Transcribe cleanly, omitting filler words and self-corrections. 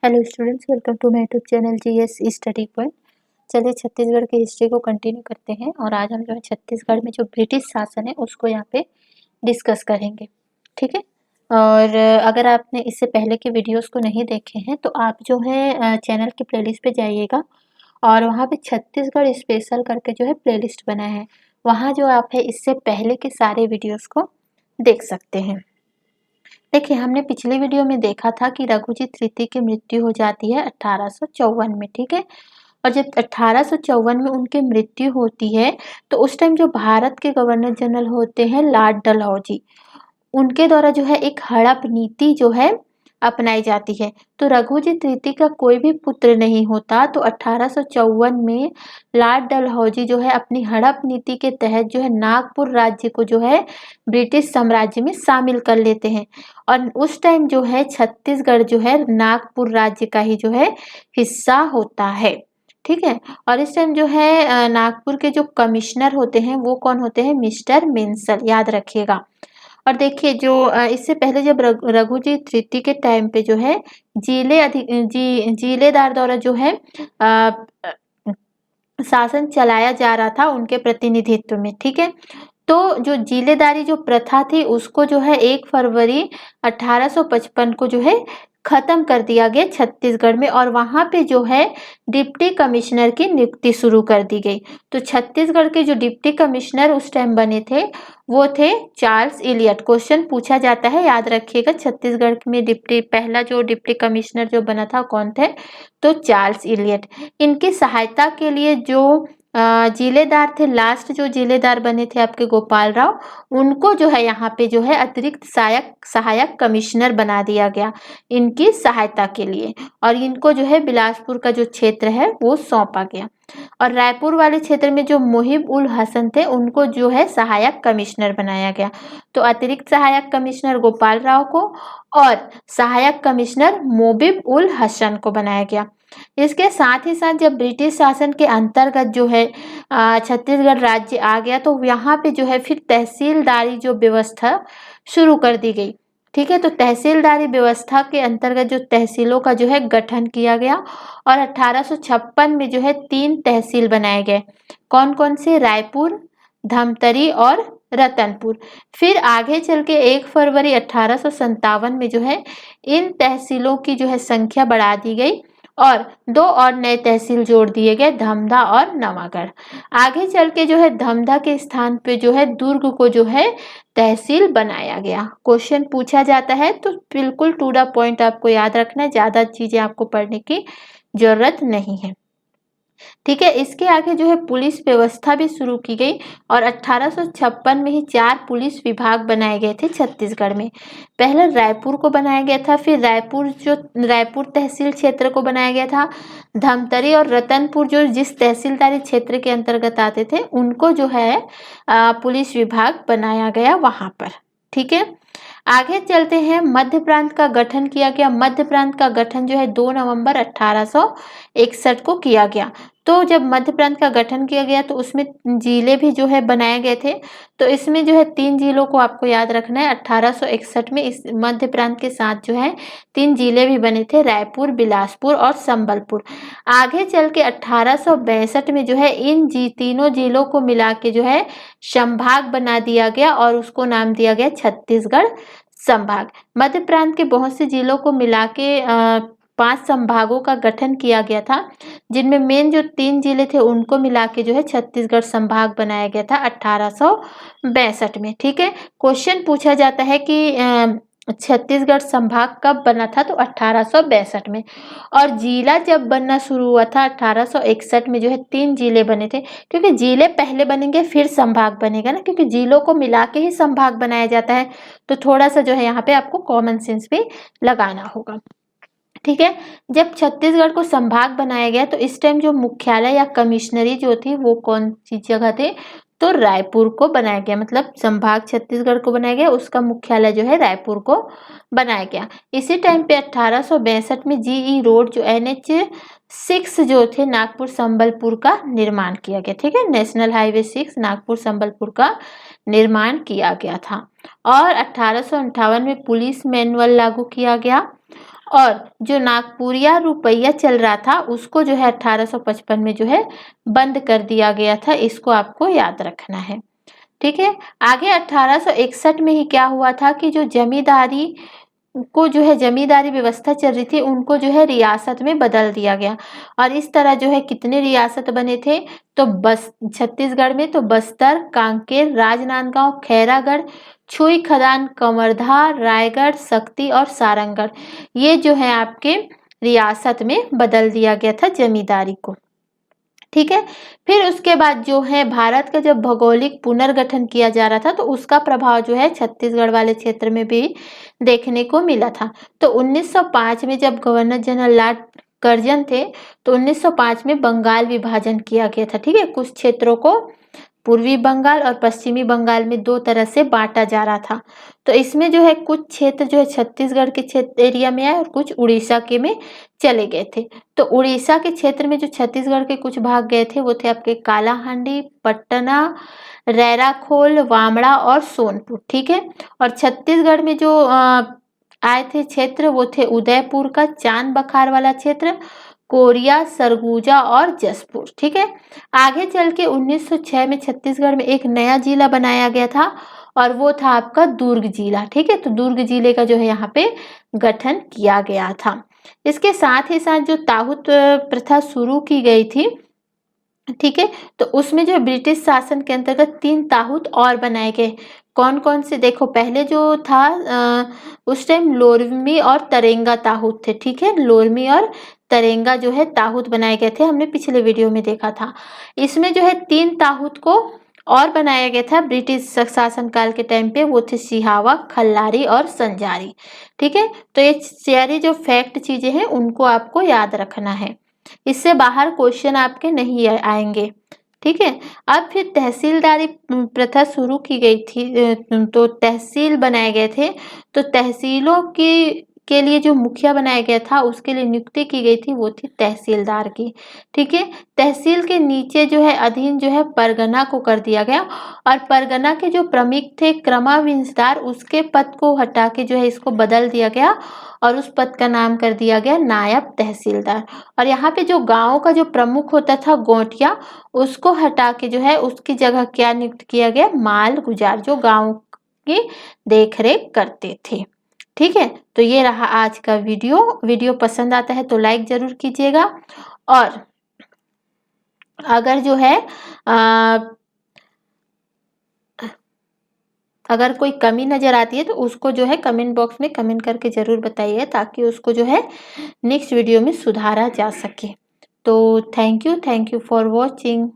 Hello students, welcome to my YouTube channel GS study point. चलिए छत्तीसगढ़ की history को continue करते हैं और आज हम जो है छत्तीसगढ़ में जो ब्रिटिश शासन है उसको यहाँ पे डिस्कस करेंगे। ठीक है। और अगर आपने इससे पहले के वीडियोस को नहीं देखे हैं तो आप जो है चैनल की प्लेलिस्ट पे जाइएगा और वहाँ पे छत्तीसगढ़ स्पेशल करके जो है प्लेलिस्ट बना है, वहाँ जो आप है इससे पहले के सारे वीडियोस को देख सकते हैं। देखिए, हमने पिछले वीडियो में देखा था कि रघुजीत तृतीय की मृत्यु हो जाती है 1854 में। ठीक है। और जब 1854 में उनकी मृत्यु होती है तो उस टाइम जो भारत के गवर्नर जनरल होते हैं लॉर्ड डलहौजी, उनके द्वारा जो है एक हड़प नीति जो है अपनाई जाती है। तो रघुजी तृतीय का कोई भी पुत्र नहीं होता, तो 1854 में लॉर्ड डलहौजी जो है अपनी हड़प नीति के तहत जो है नागपुर राज्य को जो है ब्रिटिश साम्राज्य में शामिल कर लेते हैं। और उस टाइम जो है छत्तीसगढ़ जो है नागपुर राज्य का ही जो है हिस्सा होता है। ठीक है। और इस टाइम जो है नागपुर के जो कमिश्नर होते हैं वो कौन होते हैं? मिस्टर मेंसल, याद रखिएगा। और देखिए जो इससे पहले जब रघुजी तृतीय के टाइम पे जो है जिलेदार द्वारा जो है शासन चलाया जा रहा था उनके प्रतिनिधित्व में। ठीक है। तो जो जिलेदारी जो प्रथा थी उसको जो है 1 फरवरी 1855 को जो है खत्म कर दिया गया छत्तीसगढ़ में, और वहां पे जो है डिप्टी कमिश्नर की नियुक्ति शुरू कर दी गई। तो छत्तीसगढ़ के जो डिप्टी कमिश्नर उस टाइम बने थे वो थे चार्ल्स इलियट। क्वेश्चन पूछा जाता है, याद रखिएगा, छत्तीसगढ़ में पहला जो डिप्टी कमिश्नर जो बना था कौन थे? तो चार्ल्स इलियट। इनकी सहायता के लिए जो जिलेदार थे, लास्ट जो जिलेदार बने थे आपके गोपाल राव, उनको जो है यहाँ पे जो है अतिरिक्त सहायक कमिश्नर बना दिया गया इनकी सहायता के लिए, और इनको जो है बिलासपुर का जो क्षेत्र है वो सौंपा गया। और रायपुर वाले क्षेत्र में जो मुहिब उल हसन थे उनको जो है सहायक कमिश्नर बनाया गया। तो अतिरिक्त सहायक कमिश्नर गोपाल राव को और सहायक कमिश्नर मोबिब उल हसन को बनाया गया। इसके साथ ही साथ जब ब्रिटिश शासन के अंतर्गत जो है छत्तीसगढ़ राज्य आ गया तो यहाँ पे जो है फिर तहसीलदारी जो व्यवस्था शुरू कर दी गई। ठीक है। तो तहसीलदारी व्यवस्था के अंतर्गत जो तहसीलों का जो है गठन किया गया और 1856 में जो है 3 तहसील बनाए गए। कौन कौन से? रायपुर, धमतरी और रतनपुर। फिर आगे चल के 1 फरवरी 1857 में जो है इन तहसीलों की जो है संख्या बढ़ा दी गई और 2 और नए तहसील जोड़ दिए गए, धमधा और नवागढ़। आगे चल के जो है धमधा के स्थान पे जो है दुर्ग को जो है तहसील बनाया गया। क्वेश्चन पूछा जाता है तो बिल्कुल टू द पॉइंट आपको याद रखना है, ज्यादा चीजें आपको पढ़ने की जरूरत नहीं है। ठीक है। इसके आगे जो है पुलिस व्यवस्था भी शुरू की गई और 1856 में ही 4 पुलिस विभाग बनाए गए थे छत्तीसगढ़ में। पहले रायपुर को बनाया गया था, फिर रायपुर तहसील क्षेत्र को बनाया गया था। धमतरी और रतनपुर जो जिस तहसीलदारी क्षेत्र के अंतर्गत आते थे उनको जो है पुलिस विभाग बनाया गया वहां पर। ठीक है। आगे चलते हैं, मध्य प्रांत का गठन किया गया। मध्य प्रांत का गठन जो है 2 नवंबर 1861 को किया गया। तो जब मध्य प्रांत का गठन किया गया तो उसमें जिले भी जो है बनाए गए थे। तो इसमें जो है 3 जिलों को आपको याद रखना है। 1861 में इस मध्य प्रांत के साथ जो है 3 जिले भी बने थे, रायपुर, बिलासपुर और संबलपुर। आगे चल के 1862 में जो है इन तीनों जिलों को मिला के जो है संभाग बना दिया गया और उसको नाम दिया गया छत्तीसगढ़ संभाग। मध्य प्रांत के बहुत से जिलों को मिला के 5 संभागों का गठन किया गया था, जिनमें मेन जो 3 जिले थे उनको मिला के जो है छत्तीसगढ़ संभाग बनाया गया था 1862 में। ठीक है। क्वेश्चन पूछा जाता है कि छत्तीसगढ़ संभाग कब बना था? तो 1862 में। और जिला जब बनना शुरू हुआ था 1861 में जो है 3 जिले बने थे, क्योंकि जिले पहले बनेंगे फिर संभाग बनेगा ना, क्योंकि जिलों को मिला के ही संभाग बनाया जाता है। तो थोड़ा सा जो है यहाँ पे आपको कॉमन सेंस भी लगाना होगा। ठीक है। जब छत्तीसगढ़ को संभाग बनाया गया तो इस टाइम जो मुख्यालय या कमिश्नरी जो थी वो कौन सी जगह थे? तो रायपुर को बनाया गया, मतलब संभाग छत्तीसगढ़ को बनाया गया, उसका मुख्यालय जो है रायपुर को बनाया गया। इसी टाइम पे 1862 में जीई रोड जो NH 6 जो थे नागपुर संबलपुर का निर्माण किया गया। ठीक है। नेशनल हाईवे 6 नागपुर संबलपुर का निर्माण किया गया था। और 1858 में पुलिस मैनुअल लागू किया गया। और जो नागपुरिया रुपया चल रहा था उसको जो है 1855 में जो है बंद कर दिया गया था। इसको आपको याद रखना है। ठीक है। आगे 1861 में ही क्या हुआ था कि जो जमींदारी को जो है जमींदारी व्यवस्था चल रही थी उनको जो है रियासत में बदल दिया गया। और इस तरह जो है कितने रियासत बने थे, तो बस छत्तीसगढ़ में तो बस्तर, कांकेर, राजनांदगांव, खैरागढ़, छुई खदान, कवर्धा, रायगढ़, शक्ति और सारंगढ़, ये जो है आपके रियासत में बदल दिया गया था जमींदारी को। ठीक है। फिर उसके बाद जो है भारत का जब भौगोलिक पुनर्गठन किया जा रहा था तो उसका प्रभाव जो है छत्तीसगढ़ वाले क्षेत्र में भी देखने को मिला था। तो 1905 में जब गवर्नर जनरल लॉर्ड कर्जन थे तो 1905 में बंगाल विभाजन किया गया था। ठीक है। कुछ क्षेत्रों को पूर्वी बंगाल और पश्चिमी बंगाल में दो तरह से बांटा जा रहा था। तो इसमें जो है कुछ क्षेत्र जो है छत्तीसगढ़ के क्षेत्र एरिया में आए और कुछ उड़ीसा के में चले गए थे। तो उड़ीसा के क्षेत्र में जो छत्तीसगढ़ के कुछ भाग गए थे वो थे आपके कालाहांडी, पटना, रैराखोल, वामड़ा और सोनपुर। ठीक है। और छत्तीसगढ़ में जो आए थे क्षेत्र वो थे उदयपुर का चांद बखार वाला क्षेत्र, कोरिया, सरगुजा और जसपुर। ठीक है। आगे चल के 1906 में छत्तीसगढ़ में एक नया जिला बनाया गया था और वो था आपका दुर्ग जिला। ठीक है। तो दुर्ग जिले का जो है यहाँ पे गठन किया गया था। इसके साथ ही साथ जो ताहूत प्रथा शुरू की गई थी, ठीक है, तो उसमें जो ब्रिटिश शासन के अंतर्गत 3 ताहूत और बनाए गए। कौन कौन से, देखो पहले जो था उस टाइम लोरमी और तरेंगा ताहूत थे। ठीक है। लोरमी और तरेंगा जो है ताहूत बनाए गए थे, हमने पिछले वीडियो में देखा था। इसमें जो है 3 ताहूत को और बनाया गया था ब्रिटिश शासनकाल के टाइम पे, वो थे सिहावा, खल्लारी और संजारी। ठीक है। तो ये सारी जो फैक्ट चीजें हैं उनको आपको याद रखना है, इससे बाहर क्वेश्चन आपके नहीं आएंगे। ठीक है। अब फिर तहसीलदारी प्रथा शुरू की गई थी, तो तहसील बनाए गए थे। तो तहसीलों की के लिए जो मुखिया बनाया गया था उसके लिए नियुक्ति की गई थी, वो थी तहसीलदार की। ठीक है। तहसील के नीचे जो है अधीन जो है परगना को कर दिया गया और परगना के जो प्रमुख थे क्रमाविंशदार, उसके पद को हटा के जो है इसको बदल दिया गया और उस पद का नाम कर दिया गया नायब तहसीलदार। और यहाँ पे जो गांव का जो प्रमुख होता था गोटिया, उसको हटा के जो है उसकी जगह क्या नियुक्त किया गया, माल गुजार, जो गांव की देखरेख करते थे। ठीक है। तो ये रहा आज का वीडियो पसंद आता है तो लाइक जरूर कीजिएगा और अगर जो है अगर कोई कमी नज़र आती है तो उसको जो है कमेंट बॉक्स में कमेंट करके ज़रूर बताइए ताकि उसको जो है नेक्स्ट वीडियो में सुधारा जा सके। तो थैंक यू फॉर वॉचिंग।